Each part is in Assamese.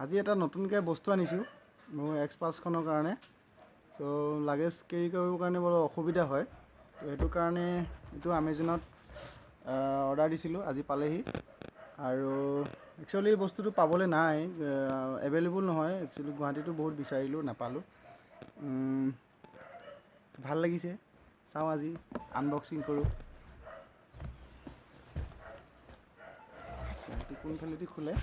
আজি এটা নতুনকৈ বস্তু আনিছোঁ মোৰ এক্সপালছখনৰ কাৰণে। চ' লাগেজ কেৰি কৰিবৰ কাৰণে বৰ অসুবিধা হয়, তো সেইটো কাৰণে এইটো আমাজনত অৰ্ডাৰ দিছিলোঁ, আজি পালেহি। আৰু একচুৱেলি বস্তুটো পাবলৈ নাই, এভেইলেবল নহয়। একচুৱেলি গুৱাহাটীতো বহুত বিচাৰিলোঁ, নাপালোঁ। ভাল লাগিছে, চাওঁ আজি আনবক্সিং কৰোঁ। এইটো কোনফালেদি খোলে?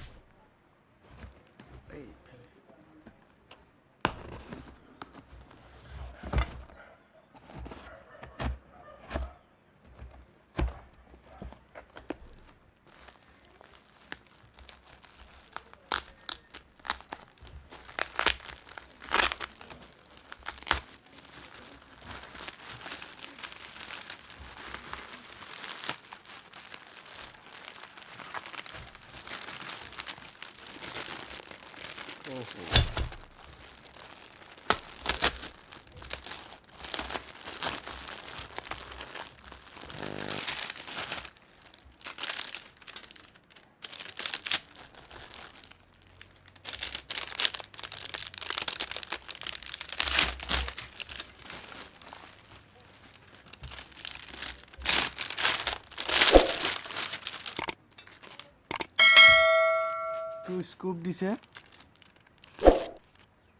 স্কুপ দিছে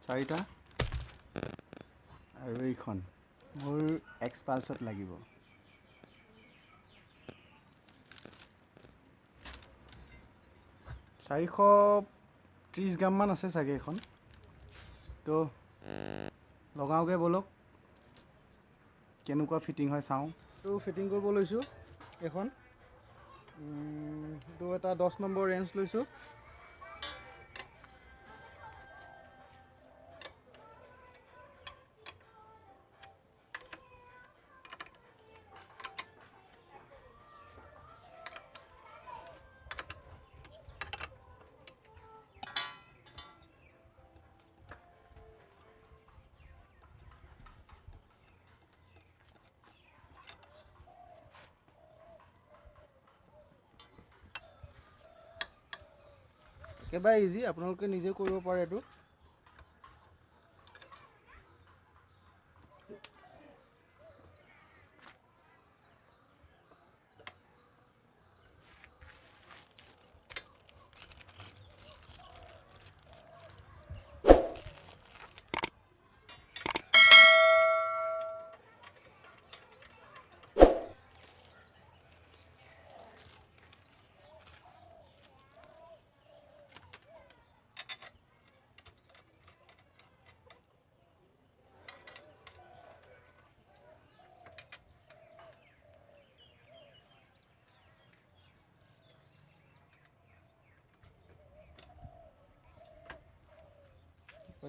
4টা, আৰু এইখন মোৰ এক্সপালছত লাগিব। $430 গ্ৰামমান আছে চাগে এইখন। তো লগাওঁগৈ ব'লক, কেনেকুৱা ফিটিং হয় চাওঁ। তো ফিটিং কৰিব লৈছোঁ এইখন। তো এটা 10 নম্বৰ ৰেঞ্জ লৈছোঁ। একেবাৰে ইজি, আপোনালোকে নিজে কৰিব পাৰে এইটো।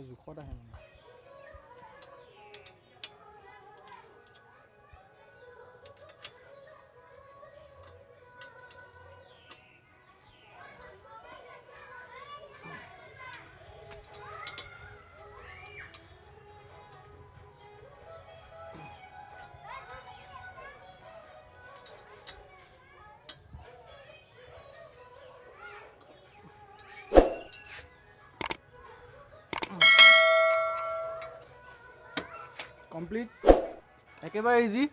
জোখত আহে মানে। কমপ্লিট, একেবাৰে ইজি।